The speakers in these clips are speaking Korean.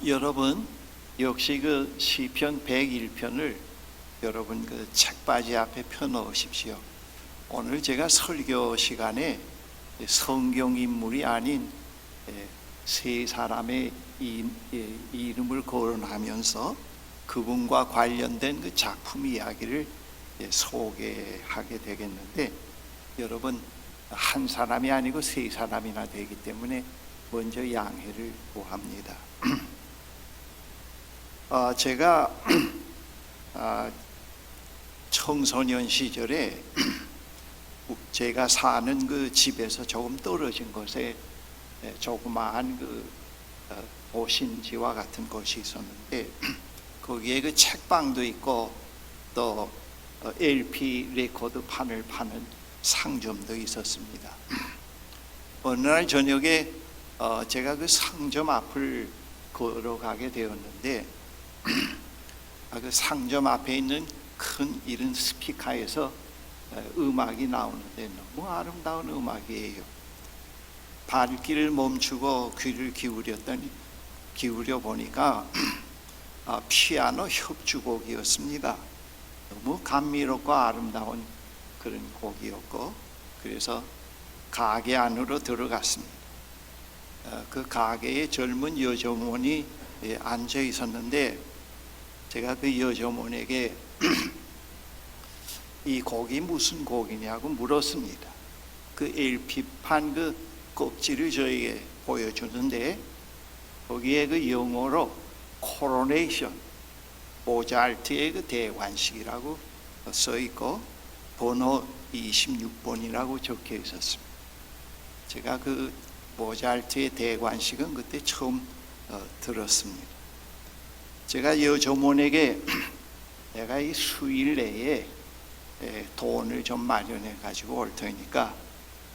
여러분 역시 그 시편 101편을 여러분 그 책바지 앞에 펴 넣으십시오. 오늘 제가 설교 시간에 성경 인물이 아닌 세 사람의 이름을 거론하면서 그분과 관련된 그 작품 이야기를 소개하게 되겠는데, 여러분 한 사람이 아니고 세 사람이나 되기 때문에 먼저 양해를 구합니다. 제가 청소년 시절에 제가 사는 그 집에서 조금 떨어진 곳에 조그마한 그 보신지와 같은 곳이 있었는데, 거기에 그 책방도 있고 또 LP 레코드 판을 파는 상점도 있었습니다. 어느 날 저녁에 제가 그 상점 앞을 걸어가게 되었는데, 그 상점 앞에 있는 큰 이른 스피커에서 음악이 나오는데 너무 아름다운 음악이에요. 발길을 멈추고 귀를 기울여 보니까 피아노 협주곡이었습니다. 너무 감미롭고 아름다운 그런 곡이었고, 그래서 가게 안으로 들어갔습니다. 그 가게에 젊은 여자분이 앉아 있었는데, 제가 그 여자분에게 이 곡이 무슨 곡이냐고 물었습니다. 그 LP판 그 껍질을 저에게 보여주는데, 거기에 그 영어로 코로네이션, 모차르트의 그 대관식이라고 써 있고 번호 26번이라고 적혀 있었습니다. 제가 그 모차르트의 대관식은 그때 처음 들었습니다. 제가 여조문에게 내가 이 수일 내에 돈을 좀 마련해 가지고 올 테니까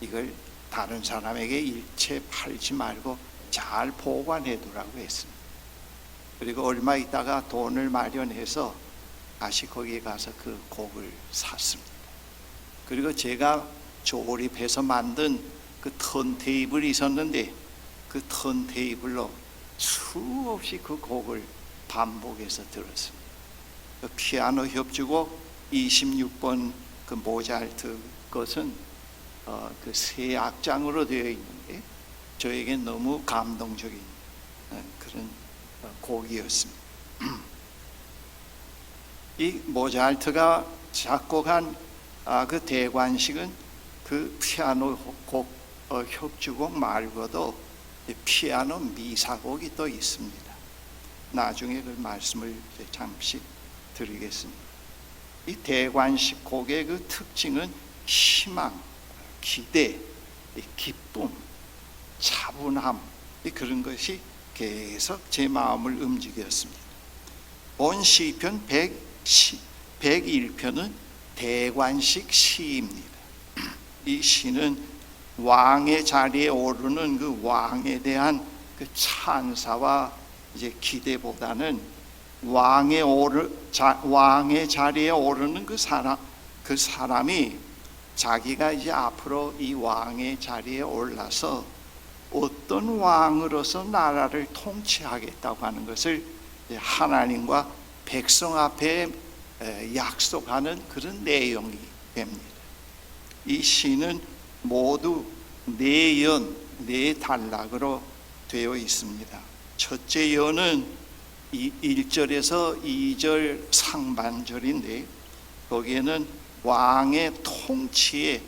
이걸 다른 사람에게 일체 팔지 말고 잘 보관해 두라고 했습니다. 그리고 얼마 있다가 돈을 마련해서 다시 거기에 가서 그 곡을 샀습니다. 그리고 제가 조립해서 만든 그 턴테이블이 있었는데, 그 턴테이블로 수없이 그 곡을 반복해서 들었습니다. 그 피아노 협주곡 26번 그 모차르트 것은 그 세 악장으로 되어 있는데 저에게 너무 감동적인 그런 곡이었습니다. 이 모차르트가 작곡한 그 대관식은 그 피아노 곡 협주곡 말고도 피아노 미사곡이 또 있습니다. 나중에 그 말씀을 잠시 드리겠습니다. 이 대관식 곡의 그 특징은 희망, 기대, 기쁨, 차분함, 그런 것이 계속 제 마음을 움직였습니다. 본 시편 101편은 대관식 시입니다. 이 시는 왕의 자리에 오르는 그 왕에 대한 그 찬사와 이제 기대보다는 왕의 자리에 오르는 그 사람이 자기가 이제 앞으로 이 왕의 자리에 올라서 어떤 왕으로서 나라를 통치하겠다고 하는 것을 하나님과 백성 앞에 약속하는 그런 내용이 됩니다. 이 시는 모두 네 단락으로 되어 있습니다. 첫째 연은 1절에서 2절 상반절인데, 거기에는 왕의 통치의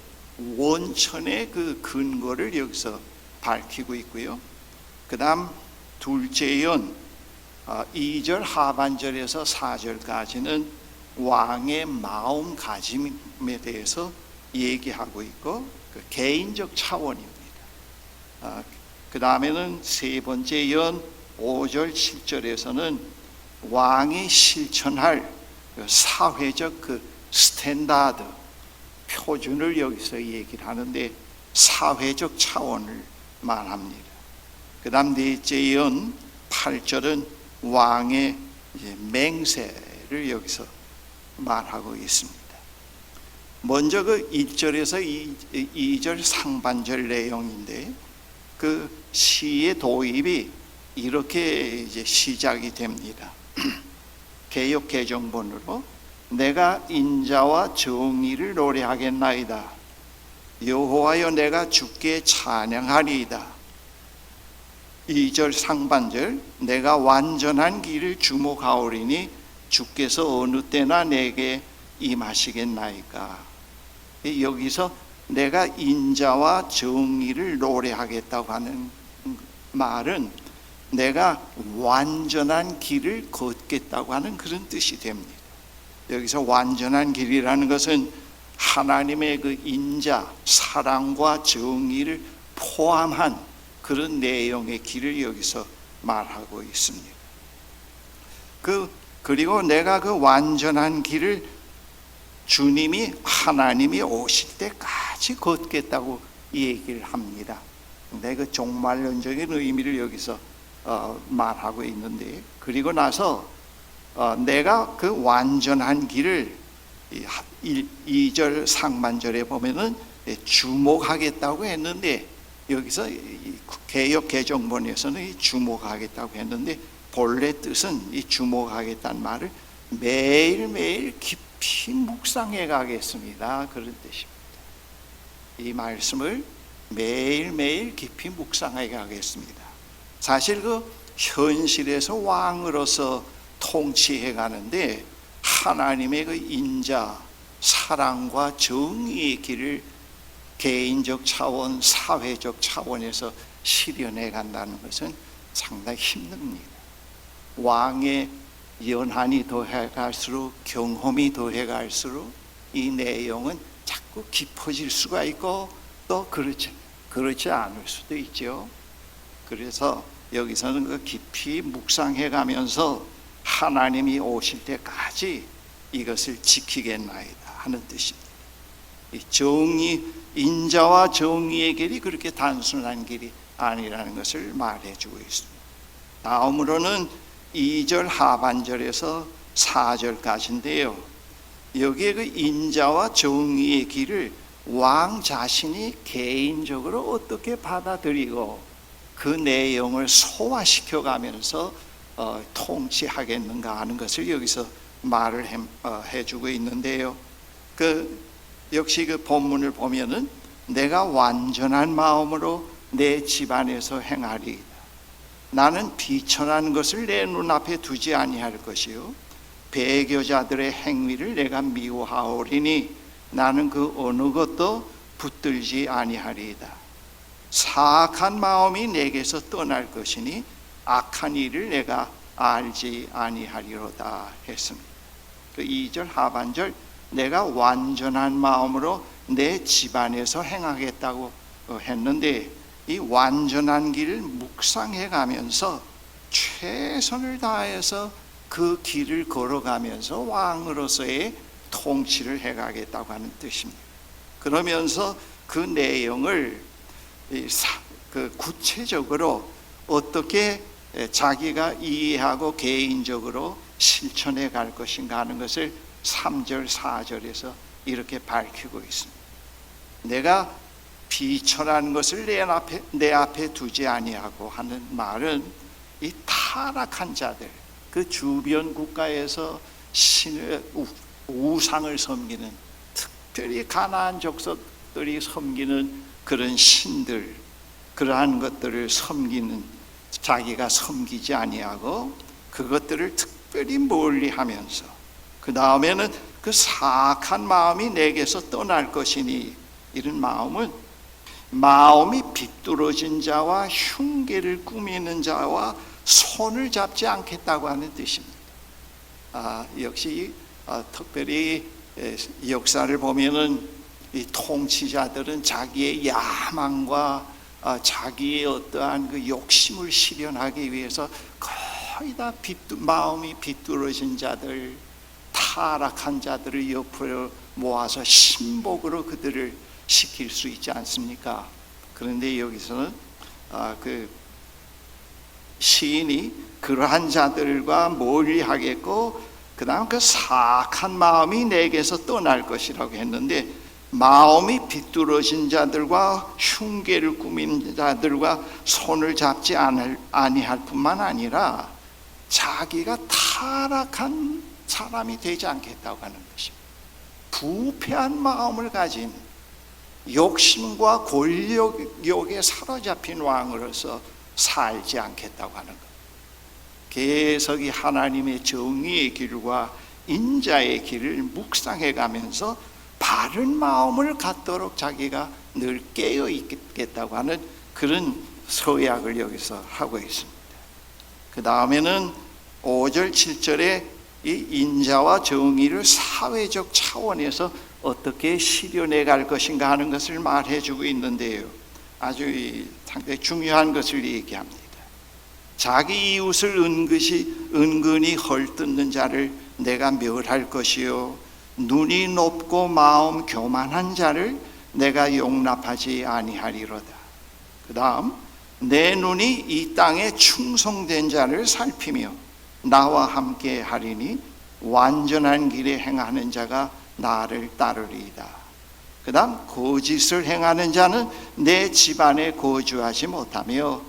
원천의 그 근거를 여기서 밝히고 있고요. 그 다음 둘째 연 2절 하반절에서 4절까지는 왕의 마음가짐에 대해서 얘기하고 있고, 그 개인적 차원입니다. 그 다음에는 세 번째 연 5절 7절에서는 왕이 실천할 그 사회적 그 스탠다드, 표준을 여기서 얘기를 하는데 사회적 차원을 말합니다. 그 다음 넷째 연 8절은 왕의 이제 맹세를 여기서 말하고 있습니다. 먼저 그 1절에서 2절 상반절 내용인데, 그 시의 도입이 이렇게 이제 시작이 됩니다. 개역 개정본으로 내가 인자와 정의를 노래하겠나이다. 여호와여 내가 주께 찬양하리이다. 2절 상반절 내가 완전한 길을 주목하오리니 주께서 어느 때나 내게 임하시겠나이까. 여기서 내가 인자와 정의를 노래하겠다고 하는 말은 내가 완전한 길을 걷겠다고 하는 그런 뜻이 됩니다. 여기서 완전한 길이라는 것은 하나님의 그 인자, 사랑과 정의를 포함한 그런 내용의 길을 여기서 말하고 있습니다. 그리고 내가 그 완전한 길을 주님이 하나님이 오실 때까지 걷겠다고 얘기를 합니다. 근데 그 종말론적인 의미를 여기서 말하고 있는데, 그리고 나서 내가 그 완전한 길을 2절 상반절에 보면은 주목하겠다고 했는데, 여기서 개역 개정본에서는 이 주목하겠다고 했는데 본래 뜻은 이 주목하겠다는 말을 매일매일 깊이 묵상해 가겠습니다, 그런 뜻입니다. 이 말씀을 매일매일 깊이 묵상해 가겠습니다. 사실 그 현실에서 왕으로서 통치해 가는데 하나님의 그 인자, 사랑과 정의의 길을 개인적 차원, 사회적 차원에서 실현해 간다는 것은 상당히 힘듭니다. 왕의 연한이 더해 갈수록, 경험이 더해 갈수록 이 내용은 자꾸 깊어질 수가 있고 또 그렇지 않을 수도 있죠. 그래서 여기서는 그 깊이 묵상해 가면서 하나님이 오실 때까지 이것을 지키겠나이다 하는 뜻입니다. 이 정의, 인자와 정의의 길이 그렇게 단순한 길이 아니라는 것을 말해주고 있습니다. 다음으로는 2절 하반절에서 4절까지인데요. 여기에 그 인자와 정의의 길을 왕 자신이 개인적으로 어떻게 받아들이고 그 내용을 소화시켜 가면서 통치하겠는가 하는 것을 여기서 말을 해주고 있는데요. 역시 그 본문을 보면은 내가 완전한 마음으로 내 집안에서 행하리이다. 나는 비천한 것을 내 눈앞에 두지 아니할 것이요 배교자들의 행위를 내가 미워하오리니 나는 그 어느 것도 붙들지 아니하리이다. 사악한 마음이 내게서 떠날 것이니 악한 일을 내가 알지 아니하리로다 했습니다. 그 2절 하반절 내가 완전한 마음으로 내 집안에서 행하겠다고 했는데 이 완전한 길을 묵상해 가면서 최선을 다해서 그 길을 걸어가면서 왕으로서의 통치를 해가겠다고 하는 뜻입니다. 그러면서 그 내용을 구체적으로 어떻게 자기가 이해하고 개인적으로 실천해 갈 것인가 하는 것을 3절 4절에서 이렇게 밝히고 있습니다. 내가 비천한 것을 내 앞에 두지 아니하고 하는 말은 이 타락한 자들, 그 주변 국가에서 신의 우상을 섬기는, 특별히 가나안 족속들이 섬기는 그런 신들, 그러한 것들을 섬기는, 자기가 섬기지 아니하고 그것들을 특별히 멀리하면서 그 다음에는 그 사악한 마음이 내게서 떠날 것이니, 이런 마음이 비뚤어진 자와 흉계를 꾸미는 자와 손을 잡지 않겠다고 하는 뜻입니다. 역시 특별히 역사를 보면은 이 통치자들은 자기의 야망과 자기의 어떠한 그 욕심을 실현하기 위해서 거의 다 마음이 비뚤어진 자들, 타락한 자들을 옆으로 모아서 신복으로 그들을 시킬 수 있지 않습니까? 그런데 여기서는 그 시인이 그러한 자들과 멀리하겠고 그 다음 그 사악한 마음이 내게서 떠날 것이라고 했는데, 마음이 비뚤어진 자들과 흉계를 꾸민 자들과 손을 잡지 아니할 뿐만 아니라 자기가 타락한 사람이 되지 않겠다고 하는 것입니다. 부패한 마음을 가진 욕심과 권력욕에 사로잡힌 왕으로서 살지 않겠다고 하는 것. 계속 이 하나님의 정의의 길과 인자의 길을 묵상해 가면서 바른 마음을 갖도록 자기가 늘 깨어 있겠다고 하는 그런 서약을 여기서 하고 있습니다. 그 다음에는 5절 7절에 이 인자와 정의를 사회적 차원에서 어떻게 실현해 갈 것인가 하는 것을 말해주고 있는데요, 아주 상당히 중요한 것을 얘기합니다. 자기 이웃을 은근히 헐뜯는 자를 내가 멸할 것이요, 눈이 높고 마음 교만한 자를 내가 용납하지 아니하리로다. 그 다음, 내 눈이 이 땅에 충성된 자를 살피며 나와 함께 하리니 완전한 길에 행하는 자가 나를 따르리이다. 그 다음, 거짓을 행하는 자는 내 집안에 거주하지 못하며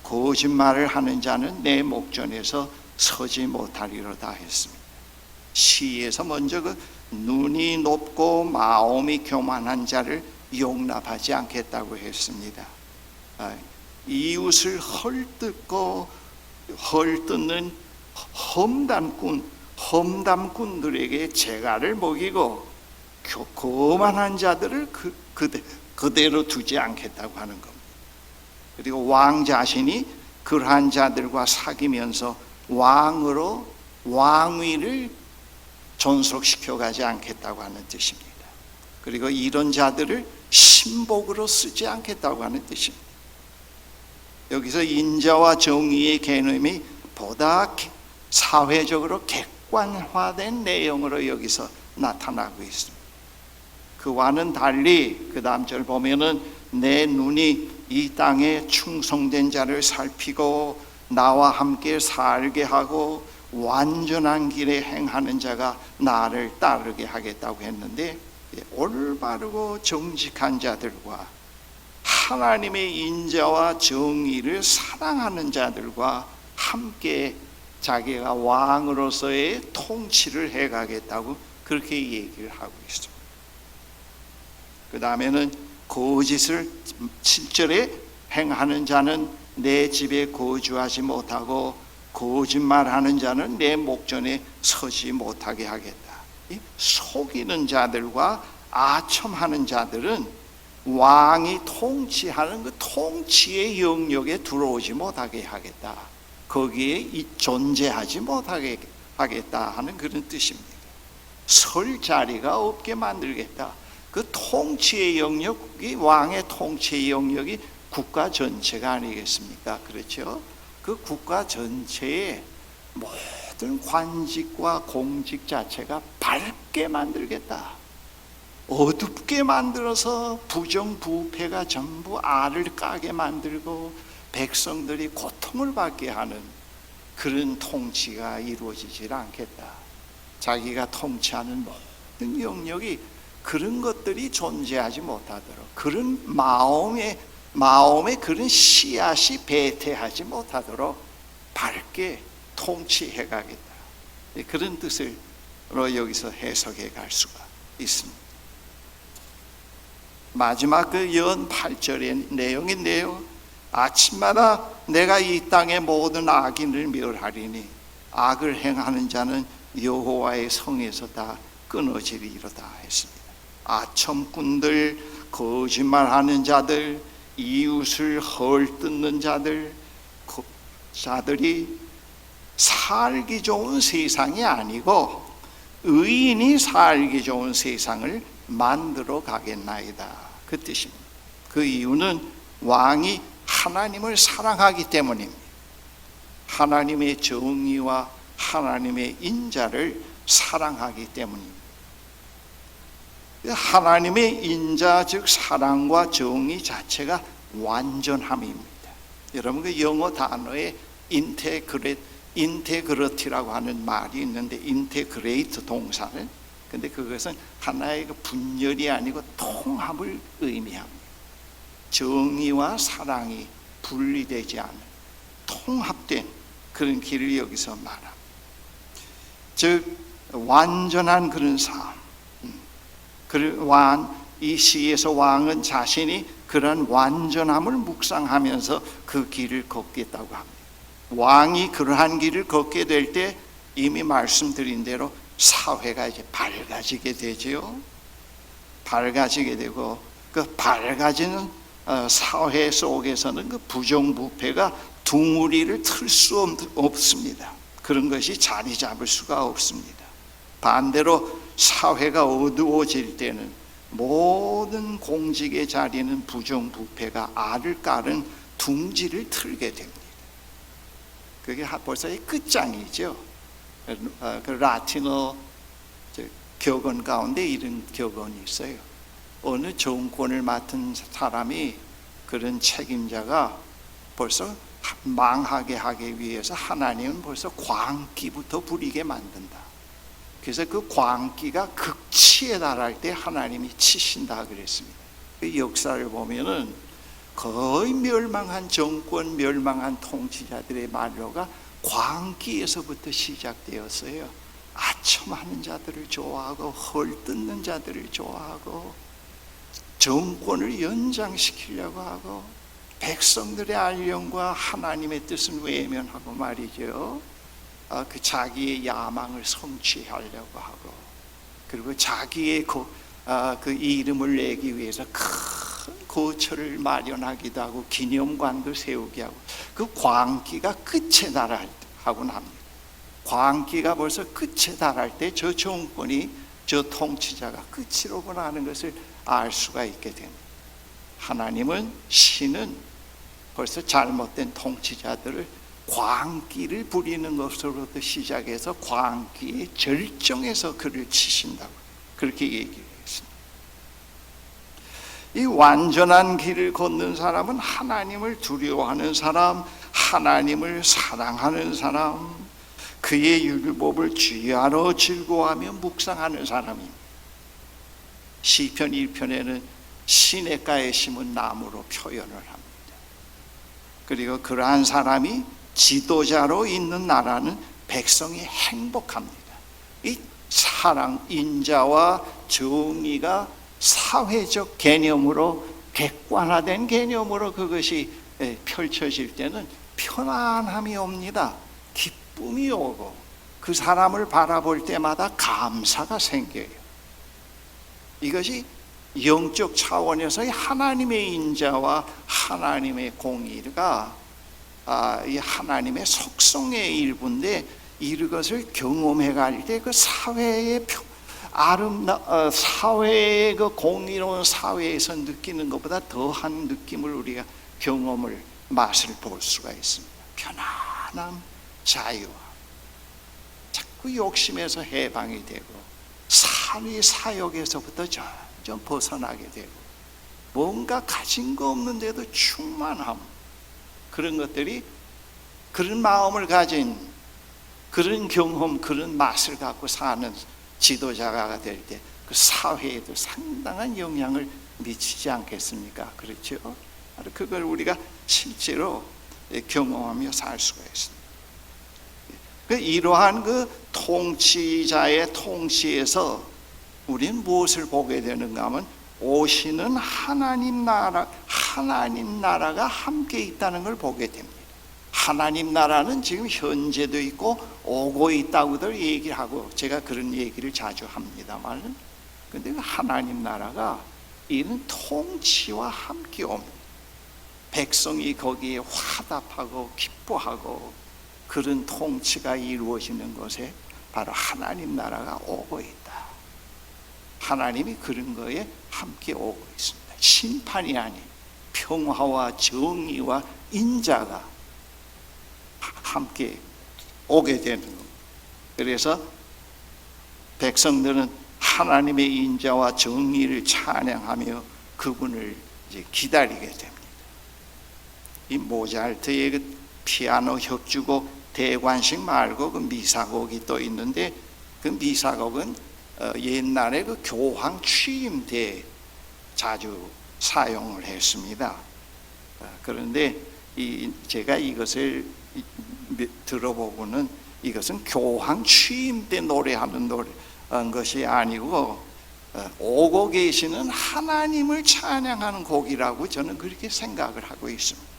거짓말을 하는 자는 내 목전에서 서지 못하리로다 했습니다. 시에서 먼저 그 눈이 높고 마음이 교만한 자를 용납하지 않겠다고 했습니다. 이웃을 헐뜯는 험담꾼들에게 재갈을 먹이고 거만한 자들을 그대로 두지 않겠다고 하는 겁니다. 그리고 왕 자신이 그러한 자들과 사귀면서 왕위를 존속시켜 가지 않겠다고 하는 뜻입니다. 그리고 이런 자들을 신복으로 쓰지 않겠다고 하는 뜻입니다. 여기서 인자와 정의의 개념이 보다 사회적으로 객관화된 내용으로 여기서 나타나고 있습니다. 그와는 달리 그 다음 절 보면은 내 눈이 이 땅에 충성된 자를 살피고 나와 함께 살게 하고 완전한 길에 행하는 자가 나를 따르게 하겠다고 했는데, 올바르고 정직한 자들과 하나님의 인자와 정의를 사랑하는 자들과 함께 자기가 왕으로서의 통치를 해가겠다고 그렇게 얘기를 하고 있습니다. 그 다음에는 거짓을 7절에 행하는 자는 내 집에 거주하지 못하고 거짓말하는 자는 내 목전에 서지 못하게 하겠다. 속이는 자들과 아첨하는 자들은 왕이 통치하는 그 통치의 영역에 들어오지 못하게 하겠다. 거기에 존재하지 못하게 하겠다 하는 그런 뜻입니다. 설 자리가 없게 만들겠다. 그 통치의 영역이, 왕의 통치의 영역이 국가 전체가 아니겠습니까? 그렇죠? 그 국가 전체의 모든 관직과 공직 자체가 밝게 만들겠다. 어둡게 만들어서 부정부패가 전부 알을 까게 만들고 백성들이 고통을 받게 하는 그런 통치가 이루어지질 않겠다. 자기가 통치하는 모든 영역이 그런 것들이 존재하지 못하도록, 그런 마음에 그런 씨앗이 배태하지 못하도록 밝게 통치해 가겠다. 그런 뜻으로 여기서 해석해 갈 수가 있습니다. 마지막 그 연 8절의 내용인데요, 아침마다 내가 이 땅의 모든 악인을 멸하리니 악을 행하는 자는 여호와의 성에서 다 끊어지리로다 했습니다. 아첨꾼들, 거짓말하는 자들, 이웃을 헐뜯는 자들이 살기 좋은 세상이 아니고 의인이 살기 좋은 세상을 만들어 가겠나이다, 그 뜻입니다. 그 이유는 왕이 하나님을 사랑하기 때문입니다. 하나님의 정의와 하나님의 인자를 사랑하기 때문입니다. 하나님의 인자, 즉 사랑과 정의 자체가 완전함입니다. 여러분, 그 영어 단어에 인테그레이트라고 하는 말이 있는데, 인테그레이트 동사는 근데 그것은 하나의 그 분열이 아니고 통합을 의미합니다. 정의와 사랑이 분리되지 않은 통합된 그런 길을 여기서 말합니다. 즉 완전한 그런 삶. 이 시에서 왕은 자신이 그런 완전함을 묵상하면서 그 길을 걷겠다고 합니다. 왕이 그러한 길을 걷게 될 때 이미 말씀드린 대로 사회가 이제 밝아지게 되죠. 밝아지게 되고 그 밝아지는 사회 속에서는 그 부정부패가 둥우리를 틀 수 없습니다. 그런 것이 자리 잡을 수가 없습니다. 반대로 사회가 어두워질 때는 모든 공직의 자리는 부정부패가 알을 깔은 둥지를 틀게 됩니다. 그게 벌써 끝장이죠. 그 라틴어 격언 가운데 이런 격언이 있어요. 어느 정권을 맡은 사람이, 그런 책임자가 벌써 망하게 하기 위해서 하나님은 벌써 광기부터 부리게 만든다. 그래서 그 광기가 극치에 달할 때 하나님이 치신다 그랬습니다. 그 역사를 보면은 거의 멸망한 정권, 멸망한 통치자들의 만료가 광기에서부터 시작되었어요. 아첨하는 자들을 좋아하고 헐뜯는 자들을 좋아하고 정권을 연장시키려고 하고 백성들의 안령과 하나님의 뜻은 외면하고 말이죠. 그 자기의 야망을 성취하려고 하고, 그리고 자기의 그 이름을 내기 위해서 큰 거처를 마련하기도 하고 기념관도 세우게 하고, 그 광기가 끝에 달하고 납니다. 광기가 벌써 끝에 달할 때 저 정권이, 저 통치자가 끝이로구나 하는 것을 알 수가 있게 됩니다. 하나님은, 신은 벌써 잘못된 통치자들을 광기를 부리는 것으로부터 시작해서 광기의 절정에서 그를 치신다고 그렇게 얘기를 했습니다. 이 완전한 길을 걷는 사람은 하나님을 두려워하는 사람, 하나님을 사랑하는 사람, 그의 율법을 주야로 즐거워하며 묵상하는 사람입니다. 시편 1편에는 시냇가에 심은 나무로 표현을 합니다. 그리고 그러한 사람이 지도자로 있는 나라는 백성이 행복합니다. 이 사랑, 인자와 정의가 사회적 개념으로, 객관화된 개념으로 그것이 펼쳐질 때는 편안함이 옵니다. 기쁨이 오고 그 사람을 바라볼 때마다 감사가 생겨요. 이것이 영적 차원에서의 하나님의 인자와 하나님의 공의가 이 하나님의 속성의 일부인데, 이것을 경험해 갈 때 그 사회의 사회의 그 공의로운 사회에서 느끼는 것보다 더한 느낌을 우리가 경험을, 맛을 볼 수가 있습니다. 편안함, 자유함. 자꾸 욕심에서 해방이 되고 사리 사욕에서부터 점점 벗어나게 되고 뭔가 가진 거 없는데도 충만함, 그런 것들이, 그런 마음을 가진, 그런 경험, 그런 맛을 갖고 사는 지도자가 될 때 그 사회에도 상당한 영향을 미치지 않겠습니까? 그렇죠? 그걸 우리가 실제로 경험하며 살 수가 있습니다. 이러한 그 통치자의 통치에서 우리는 무엇을 보게 되는가 하면, 오시는 하나님 나라가 함께 있다는 걸 보게 됩니다. 하나님 나라는 지금 현재도 있고 오고 있다고들 얘기를 하고, 제가 그런 얘기를 자주 합니다만, 근데 하나님 나라가 이는 통치와 함께 옵니다. 백성이 거기에 화답하고 기뻐하고 그런 통치가 이루어지는 곳에 바로 하나님 나라가 오고 있다. 하나님이 그런 거에 함께 오고 있습니다. 심판이 아닌 평화와 정의와 인자가 함께 오게 되는 겁니다. 그래서 백성들은 하나님의 인자와 정의를 찬양하며 그분을 이제 기다리게 됩니다. 이 모차르트의 그 피아노 협주곡 대관식 말고 그 미사곡이 또 있는데, 그 미사곡은 옛날에 그 교황 취임 때 자주 사용을 했습니다. 그런데 제가 이것을 들어보고는 이것은 교황 취임 때 노래하는 것이 아니고 오고 계시는 하나님을 찬양하는 곡이라고 저는 그렇게 생각을 하고 있습니다.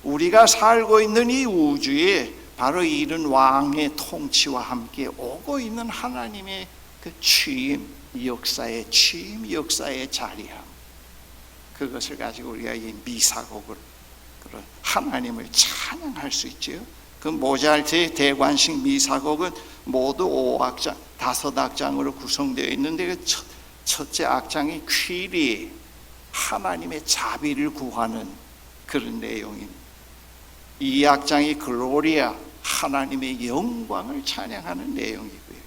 우리가 살고 있는 이 우주에 바로 이런 왕의 통치와 함께 오고 있는 하나님의 그 취임 역사의 자리함, 그것을 가지고 우리가 이 미사곡을 하나님을 찬양할 수 있죠. 그 모차르트의 대관식 미사곡은 모두 5악장, 5악장으로 구성되어 있는데 그 첫째 악장이 퀴리, 하나님의 자비를 구하는 그런 내용입니다. 2악장이 글로리아, 하나님의 영광을 찬양하는 내용이고요.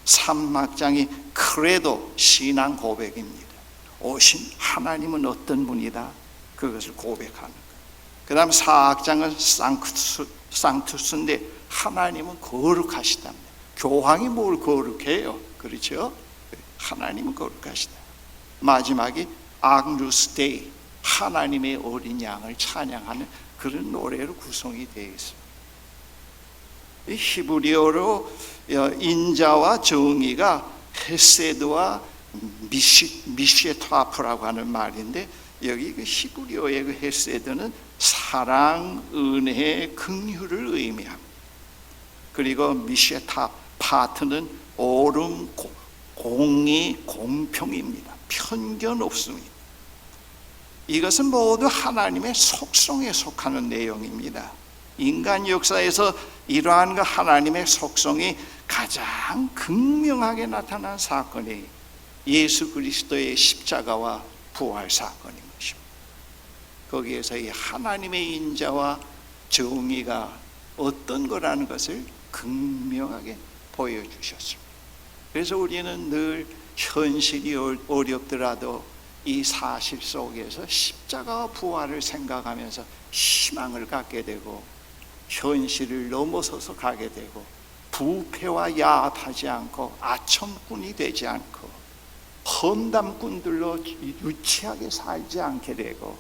3악장이 크레도, 신앙 고백입니다. 오신 하나님은 어떤 분이다, 그것을 고백하는 거예요. 그 다음 4악장은 상투스인데 하나님은 거룩하시답니다. 교황이 뭘 거룩해요? 그렇죠? 하나님은 거룩하시다. 마지막이 아그누스 데이, 하나님의 어린 양을 찬양하는 그런 노래로 구성이 되어 있습니다. 히브리어로 인자와 정의가 헤세드와 미쉐타프라고 하는 말인데, 여기 그 히브리어의 그 헤세드는 사랑, 은혜, 긍휼을 의미합니다. 그리고 미쉐타파트는 옳음, 공의, 공평입니다. 편견 없습니다. 이것은 모두 하나님의 속성에 속하는 내용입니다. 인간 역사에서 이러한 그 하나님의 속성이 가장 극명하게 나타난 사건이 예수 그리스도의 십자가와 부활 사건인 것입니다. 거기에서 이 하나님의 인자와 정의가 어떤 거라는 것을 극명하게 보여주셨습니다. 그래서 우리는 늘 현실이 어렵더라도 이 사실 속에서 십자가와 부활을 생각하면서 희망을 갖게 되고, 현실을 넘어서서 가게 되고, 부패와 야합하지 않고 아첨꾼이 되지 않고 험담꾼들로 유치하게 살지 않게 되고,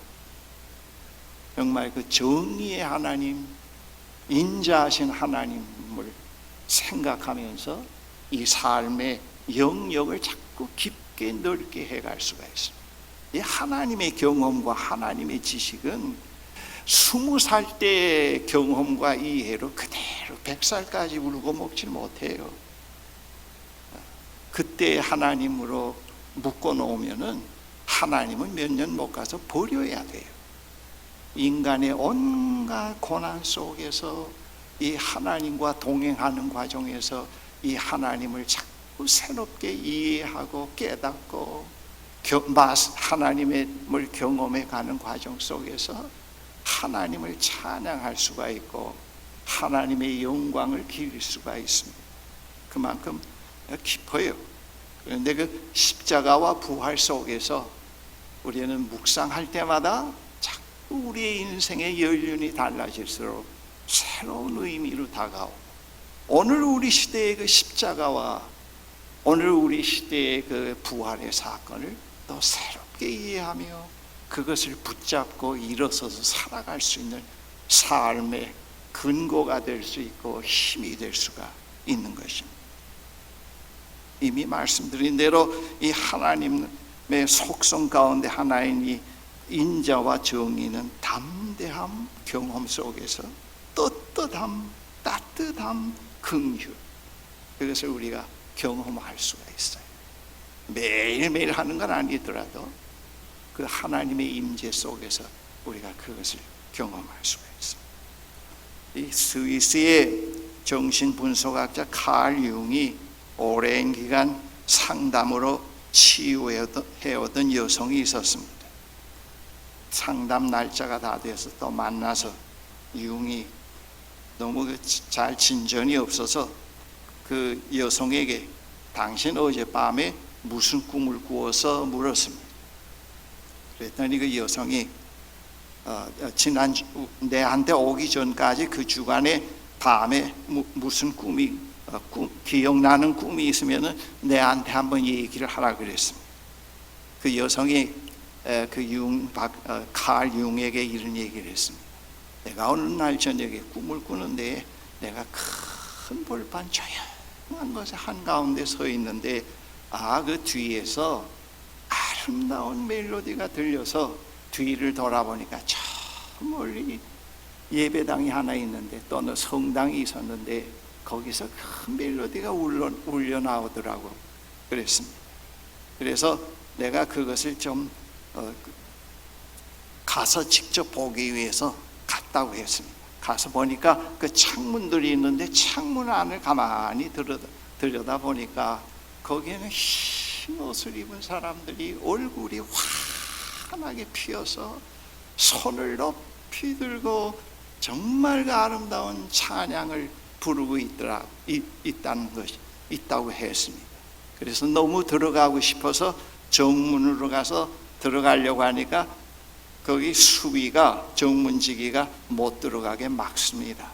정말 그 정의의 하나님, 인자하신 하나님을 생각하면서 이 삶의 영역을 자꾸 깊게 넓게 해갈 수가 있습니다. 이 하나님의 경험과 하나님의 지식은 20살 때의 경험과 이해로 그대로 100살까지 울고 먹지 못해요. 그때 하나님으로 묶어 놓으면은 하나님은 몇 년 못 가서 버려야 돼요. 인간의 온갖 고난 속에서 이 하나님과 동행하는 과정에서 이 하나님을 자꾸 새롭게 이해하고 깨닫고 하나님을 경험해 가는 과정 속에서 하나님을 찬양할 수가 있고 하나님의 영광을 기릴 수가 있습니다. 그만큼 깊어요. 그런데 그 십자가와 부활 속에서 우리는 묵상할 때마다 자꾸 우리의 인생의 연륜이 달라질수록 새로운 의미로 다가오고, 오늘 우리 시대의 그 십자가와 오늘 우리 시대의 그 부활의 사건을 더 새롭게 이해하며 그것을 붙잡고 일어서서 살아갈 수 있는 삶의 근거가 될 수 있고 힘이 될 수가 있는 것입니다. 이미 말씀드린 대로 이 하나님의 속성 가운데 하나인 이 인자와 정의는 담대함 경험 속에서 떳떳함, 따뜻함, 긍휼, 그것을 우리가 경험할 수가 있어요. 매일매일 하는 건 아니더라도 그 하나님의 임재 속에서 우리가 그것을 경험할 수가 있습니다. 이 스위스의 정신분석학자 칼 융이 오랜 기간 상담으로 치유해오던 여성이 있었습니다. 상담 날짜가 다 돼서 또 만나서 융이 너무 잘 진전이 없어서 그 여성에게 당신 어젯밤에 무슨 꿈을 꾸어서 물었습니다. 그랬더니 그 여성이 지난주 내한테 오기 전까지 그 주간에 밤에 무슨 꿈이 기억나는 꿈이 있으면은 내한테 한번 얘기를 하라 그랬습니다. 그 여성이 칼 융에게 이런 얘기를 했습니다. 내가 어느 날 저녁에 꿈을 꾸는데 내가 큰 벌판 조용한 곳에 한가운데 서 있는데 그 뒤에서 아름다운 멜로디가 들려서 뒤를 돌아보니까 저 멀리 예배당이 하나 있는데 또는 성당이 있었는데 거기서 큰 멜로디가 울려 나오더라고 그랬습니다. 그래서 내가 그것을 좀 가서 직접 보기 위해서 갔다고 했습니다. 가서 보니까 그 창문들이 있는데 창문 안을 가만히 들여다 보니까 거기에는 흰 옷을 입은 사람들이 얼굴이 환하게 피어서 손을 높이 들고 정말 그 아름다운 찬양을 부르고 있다는 것이 있다고 했습니다. 그래서 너무 들어가고 싶어서 정문으로 가서 들어가려고 하니까 거기 수위가 정문지기가 못 들어가게 막습니다.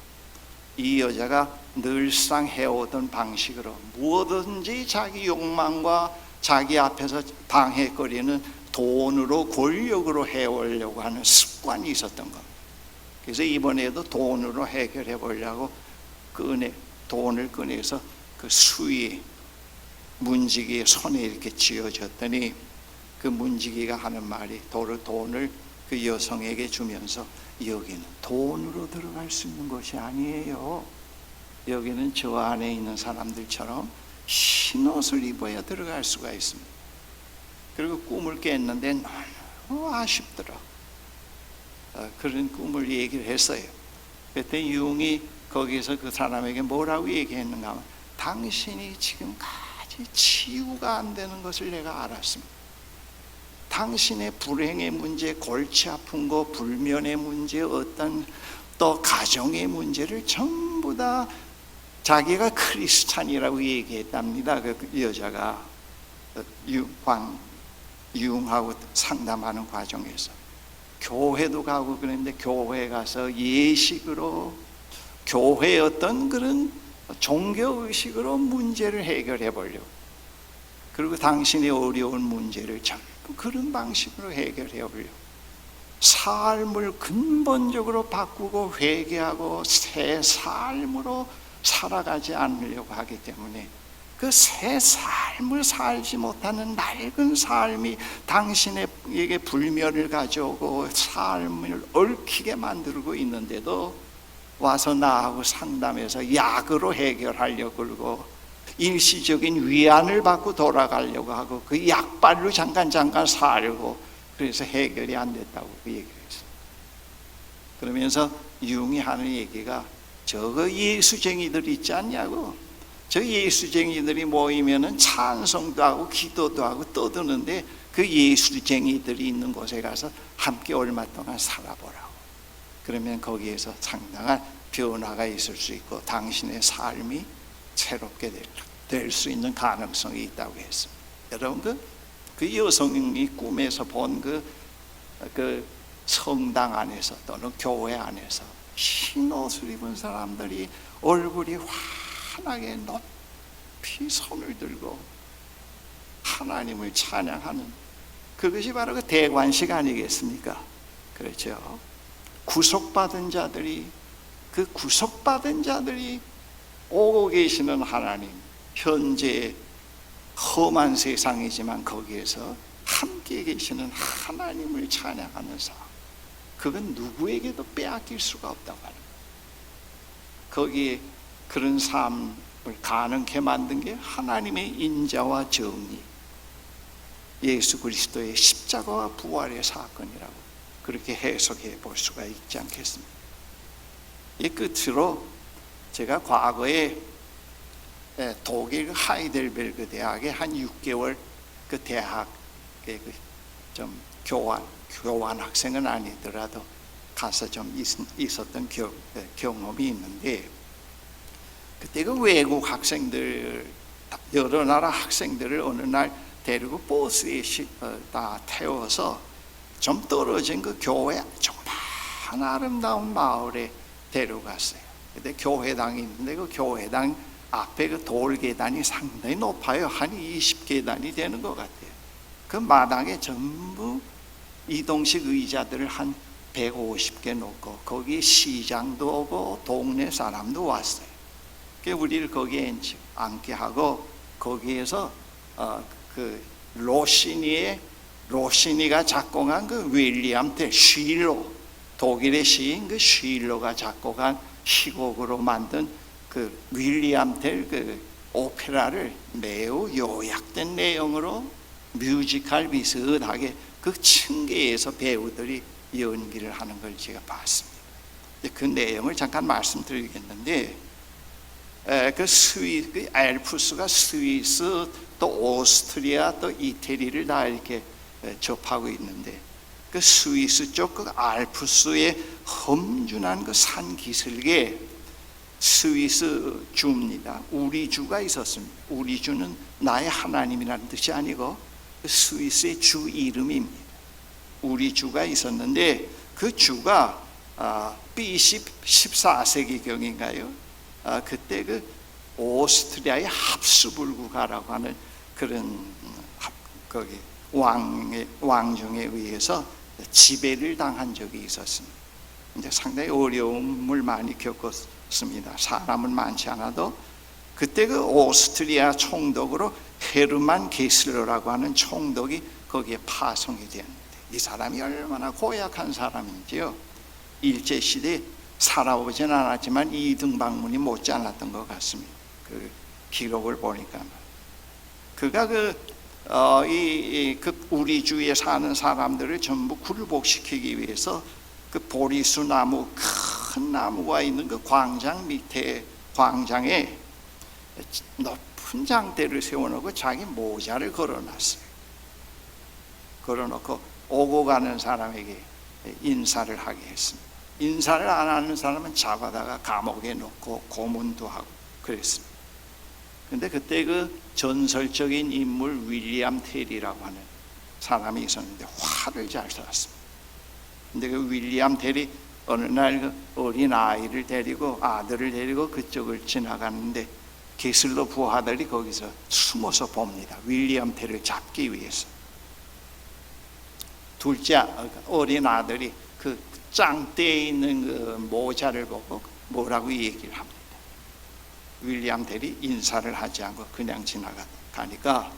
이 여자가 늘상 해오던 방식으로 무엇든지 자기 욕망과 자기 앞에서 방해거리는 돈으로 권력으로 해오려고 하는 습관이 있었던 겁니다. 그래서 이번에도 돈으로 해결해 보려고 돈을 꺼내서 그 수위 문지기의 손에 이렇게 쥐어줬더니 그 문지기가 하는 말이 돈을 그 여성에게 주면서 여기는 돈으로 들어갈 수 있는 것이 아니에요. 여기는 저 안에 있는 사람들처럼 흰 옷을 입어야 들어갈 수가 있습니다. 그리고 꿈을 깼는데 너무 아쉽더라. 그런 꿈을 얘기를 했어요. 그때 융이 거기서 그 사람에게 뭐라고 얘기했는가 하면 당신이 지금까지 치유가 안 되는 것을 내가 알았습니다. 당신의 불행의 문제, 골치 아픈 거, 불면의 문제, 어떤 또 가정의 문제를 전부 다 자기가 크리스찬이라고 얘기했답니다. 그 여자가 융하고 상담하는 과정에서 교회도 가고 그랬는데 교회 가서 예식으로 교회의 어떤 그런 종교의식으로 문제를 해결해 보려고, 그리고 당신의 어려운 문제를 전부 그런 방식으로 해결해 보려고 삶을 근본적으로 바꾸고 회개하고 새 삶으로 살아가지 않으려고 하기 때문에 그 새 삶을 살지 못하는 낡은 삶이 당신에게 불면을 가져오고 삶을 얽히게 만들고 있는데도 와서 나하고 상담해서 약으로 해결하려고 그러고 일시적인 위안을 받고 돌아가려고 하고 그 약발로 잠깐 살고 그래서 해결이 안 됐다고 그 얘기를 했어요. 그러면서 융이 하는 얘기가 저거 예수쟁이들 있지 않냐고, 저 예수쟁이들이 모이면은 찬송도 하고 기도도 하고 떠드는데 그 예수쟁이들이 있는 곳에 가서 함께 얼마 동안 살아보라고. 그러면 거기에서 상당한 변화가 있을 수 있고 당신의 삶이 새롭게 될 수 있는 가능성이 있다고 했습니다. 여러분 그 여성이 꿈에서 본 그 성당 안에서 또는 교회 안에서 흰 옷을 입은 사람들이 얼굴이 환하게 높이 손을 들고 하나님을 찬양하는 그것이 바로 그 대관식 아니겠습니까? 그렇죠. 구속받은 자들이 오고 계시는 하나님, 현재 험한 세상이지만 거기에서 함께 계시는 하나님을 찬양하는 삶, 그건 누구에게도 빼앗길 수가 없다고 합니다. 거기에 그런 삶을 가능케 만든 게 하나님의 인자와 정의, 예수 그리스도의 십자가와 부활의 사건이라고 그렇게 해석해 볼 수가 있지 않겠습니까? 이 끝으로 제가 과거에 독일 하이델베르그 대학에 한 6개월 그 대학에 좀 교환 학생은 아니더라도 가서 좀 있었던 경험이 있는데, 그때 그 외국 학생들 여러 나라 학생들을 어느 날 데리고 버스에 다 태워서 좀 떨어진 그 교회 정말 아름다운 마을에 데려갔어요. 근데 교회당이 있는데 그 교회당 앞에 그 돌 계단이 상당히 높아요. 한 20계단이 되는 것 같아요. 그 마당에 전부 이동식 의자들을 한 150개 놓고 거기 시장도 오고 동네 사람도 왔어요. 우리를 거기에 앉게 하고 거기에서 그 로시니가 작곡한 그 윌리엄 텔 쉴로, 독일의 시인 그 쉴로가 작곡한 희곡으로 만든 그 윌리엄 텔 그 오페라를 매우 요약된 내용으로 뮤지컬 비슷하게 그 층계에서 배우들이 연기를 하는 걸 제가 봤습니다. 그 내용을 잠깐 말씀드리겠는데, 그 알프스가 스위스 또 오스트리아 또 이태리를 다 이렇게 접하고 있는데, 그 스위스 쪽 그 알프스의 험준한 그 산 기슭에 스위스 주입니다. 우리 주가 있었습니다. 우리 주는 나의 하나님이라는 뜻이 아니고 그 스위스의 주 이름입니다. 우리 주가 있었는데 그 주가 BC 14세기경인가요? 그때 그 오스트리아의 합스부르크라고 하는 그런 거기 왕중에 의해서 지배를 당한 적이 있었습니다. 이제 상당히 어려움을 많이 겪었습니다. 사람은 많지 않아도 그때 그 오스트리아 총독으로 헤르만 게슬러라고 하는 총독이 거기에 파송이 되었는데, 이 사람이 얼마나 고약한 사람인지요. 일제시대에 살아오진 않았지만 이등방문이 못지않았던 것 같습니다. 그 기록을 보니까 그가 그 우리 주위에 사는 사람들을 전부 굴복시키기 위해서 그 보리수 나무, 큰 나무가 있는 그 광장 밑에 광장에 높은 장대를 세워놓고 자기 모자를 걸어놨어요. 걸어놓고 오고 가는 사람에게 인사를 하게 했습니다. 인사를 안 하는 사람은 잡아다가 감옥에 넣고 고문도 하고 그랬습니다. 근데 그때 그 전설적인 인물 윌리엄 텔이라고 하는 사람이 있었는데 화를 잘 쐈습니다. 근데 그 윌리엄 텔이 어느 날 그 어린 아이를 데리고, 아들을 데리고 그쪽을 지나가는데 게슬러 부하들이 거기서 숨어서 봅니다. 윌리엄 텔을 잡기 위해서. 둘째 어린 아들이 그 짱대에 있는 그 모자를 보고 뭐라고 얘기를 합니다. 윌리엄 텔이 인사를 하지 않고 그냥 지나가니까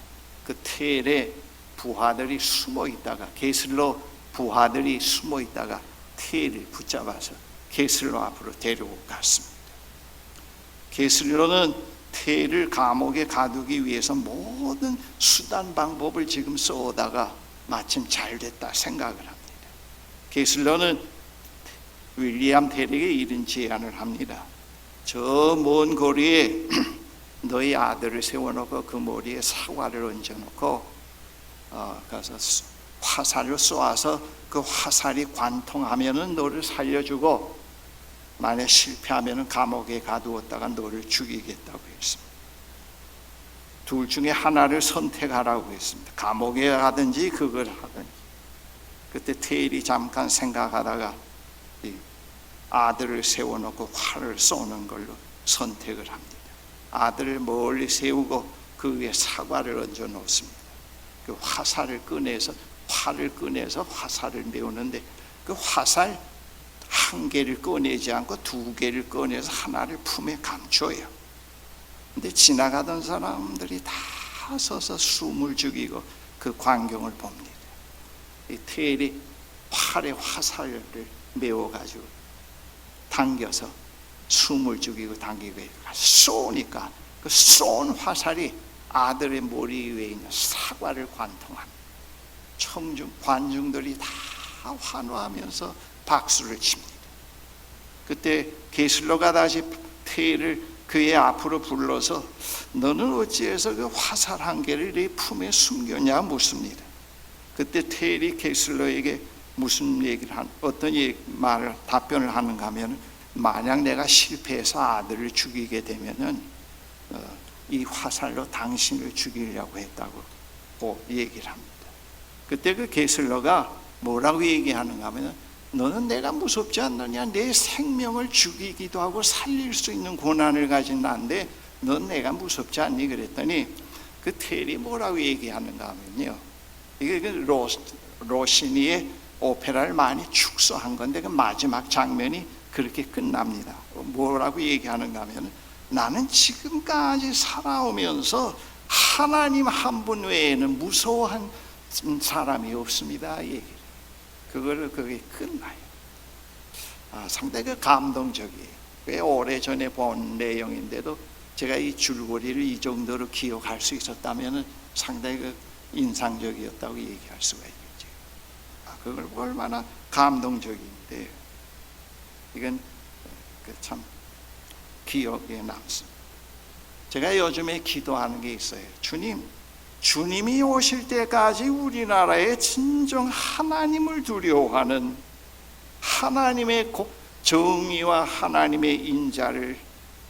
그 텔에 부하들이 숨어 있다가, 게슬러 부하들이 숨어 있다가 텔을 붙잡아서 게슬러 앞으로 데리고 갔습니다. 게슬러는 텔을 감옥에 가두기 위해서 모든 수단 방법을 지금 써오다가 마침 잘 됐다 생각을 합니다. 게슬러는 윌리엄 텔에게 이런 제안을 합니다. 저 먼 거리에 너희 아들을 세워놓고 그 머리에 사과를 얹어놓고 가서 화살을 쏘아서 그 화살이 관통하면은 너를 살려주고, 만약 실패하면은 감옥에 가두었다가 너를 죽이겠다고 했습니다. 둘 중에 하나를 선택하라고 했습니다. 감옥에 가든지 그걸 하든지. 그때 테일이 잠깐 생각하다가 아들을 세워놓고 활을 쏘는 걸로 선택을 합니다. 아들을 멀리 세우고 그 위에 사과를 얹어 놓습니다. 그 활을 꺼내서 화살을 메우는데 그 화살 한 개를 꺼내지 않고 두 개를 꺼내서 하나를 품에 감춰요. 근데 지나가던 사람들이 다 서서 숨을 죽이고 그 광경을 봅니다. 이 테일이 팔에 화살을 메워가지고 당겨서 숨을 죽이고 당기고 쏘니까 그 쏜 화살이 아들의 머리 위에 있는 사과를 관통합니다. 관중들이 다 환호하면서 박수를 칩니다. 그때 게슬러가 다시 테일을 그의 앞으로 불러서 너는 어찌해서 그 화살 한 개를 네 품에 숨겼냐 묻습니다. 그때 테일이 게슬러에게 무슨 어떤 답변을 하는가 하면, 만약 내가 실패해서 아들을 죽이게 되면은 이 화살로 당신을 죽이려고 했다고 얘기를 합니다. 그때 그 게슬러가 뭐라고 얘기하는가 하면, 너는 내가 무섭지 않느냐? 내 생명을 죽이기도 하고 살릴 수 있는 권한을 가진 나인데 넌 내가 무섭지 않니? 그랬더니 그 텔이 뭐라고 얘기하는가 하면요, 이게 그 로시니의 오페라를 많이 축소한 건데 그 마지막 장면이 그렇게 끝납니다. 뭐라고 얘기하는가 하면, 나는 지금까지 살아오면서 하나님 한 분 외에는 무서워한 사람이 없습니다. 얘기를. 그게 끝나요. 상당히 감동적이에요. 꽤 오래전에 본 내용인데도 제가 이 줄거리를 이 정도로 기억할 수 있었다면 상당히 인상적이었다고 얘기할 수가 있겠죠. 그걸 얼마나 감동적인데, 이건 참 기억에 남습니다. 제가 요즘에 기도하는 게 있어요. 주님이 오실 때까지 우리나라에 진정 하나님을 두려워하는, 하나님의 정의와 하나님의 인자를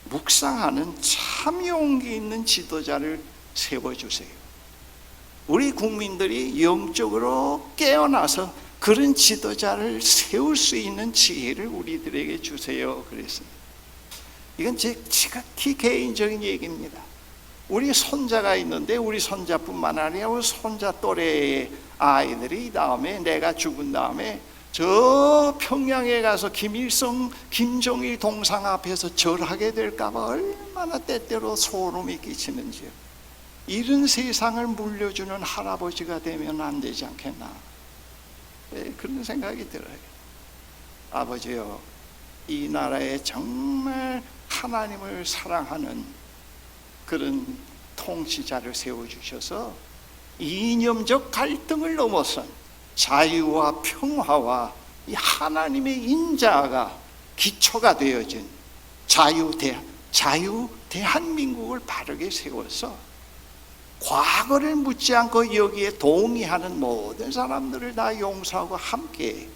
묵상하는 참 용기 있는 지도자를 세워주세요. 우리 국민들이 영적으로 깨어나서 그런 지도자를 세울 수 있는 지혜를 우리들에게 주세요. 그랬습니다. 이건 제 지극히 개인적인 얘기입니다. 우리 손자가 있는데 우리 손자뿐만 아니라 우리 손자 또래의 아이들이 다음에 내가 죽은 다음에 저 평양에 가서 김일성, 김정일 동상 앞에서 절하게 될까봐 얼마나 때때로 소름이 끼치는지요. 이런 세상을 물려주는 할아버지가 되면 안 되지 않겠나, 그런 생각이 들어요. 아버지요, 이 나라에 정말 하나님을 사랑하는 그런 통치자를 세워주셔서 이념적 갈등을 넘어선 자유와 평화와 이 하나님의 인자가 기초가 되어진 자유 대한민국을 바르게 세워서 과거를 묻지 않고 여기에 동의하는 모든 사람들을 다 용서하고 함께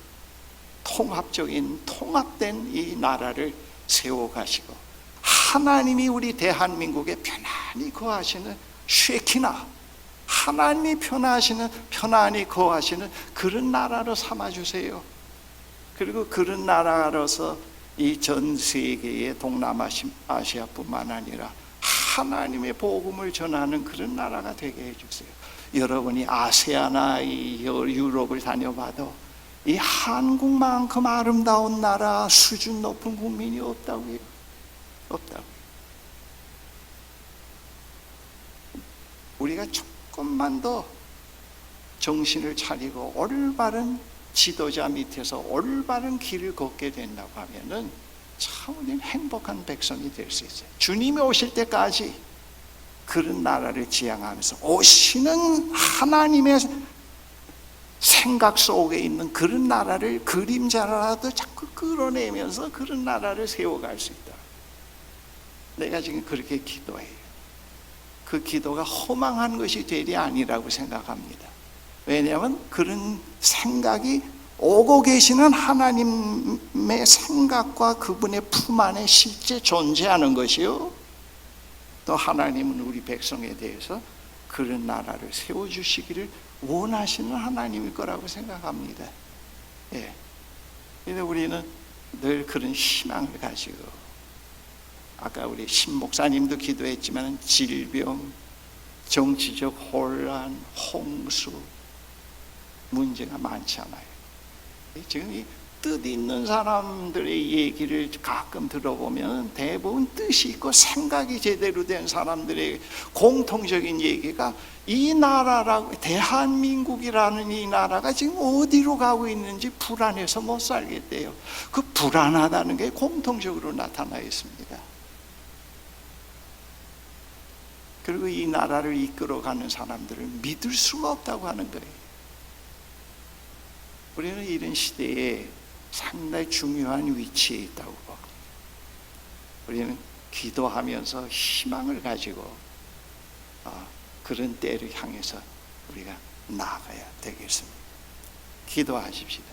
통합적인 통합된 이 나라를 세워가시고, 하나님이 우리 대한민국에 편안히 거하시는 쉐키나, 하나님이 편안히 거하시는 그런 나라로 삼아주세요. 그리고 그런 나라로서 이 전 세계의 동남아시아뿐만 아니라 하나님의 복음을 전하는 그런 나라가 되게 해주세요. 여러분이 아세아나 이 유럽을 다녀봐도 이 한국만큼 아름다운 나라, 수준 높은 국민이 없다고요. 우리가 조금만 더 정신을 차리고 올바른 지도자 밑에서 올바른 길을 걷게 된다고 하면은 참 우리는 행복한 백성이 될 수 있어요. 주님이 오실 때까지 그런 나라를 지향하면서 오시는 하나님의 생각 속에 있는 그런 나라를 그림자라도 자꾸 끌어내면서 그런 나라를 세워갈 수 있다. 내가 지금 그렇게 기도해요. 그 기도가 허망한 것이 되리 아니라고 생각합니다. 왜냐하면 그런 생각이 오고 계시는 하나님의 생각과 그분의 품 안에 실제 존재하는 것이요, 또 하나님은 우리 백성에 대해서 그런 나라를 세워주시기를 원하시는 하나님일 거라고 생각합니다. 그런데 우리는 늘 그런 희망을 가지고, 아까 우리 신 목사님도 기도했지만 질병, 정치적 혼란, 홍수 문제가 많잖아요. 지금 이 뜻 있는 사람들의 얘기를 가끔 들어보면 대부분 뜻이 있고 생각이 제대로 된 사람들의 공통적인 얘기가 이 나라라고, 대한민국이라는 이 나라가 지금 어디로 가고 있는지 불안해서 못 살겠대요. 그 불안하다는 게 공통적으로 나타나 있습니다. 그리고 이 나라를 이끌어가는 사람들을 믿을 수가 없다고 하는 거예요. 우리는 이런 시대에 상당히 중요한 위치에 있다고 봅니다. 우리는 기도하면서 희망을 가지고 그런 때를 향해서 우리가 나아가야 되겠습니다. 기도하십시다.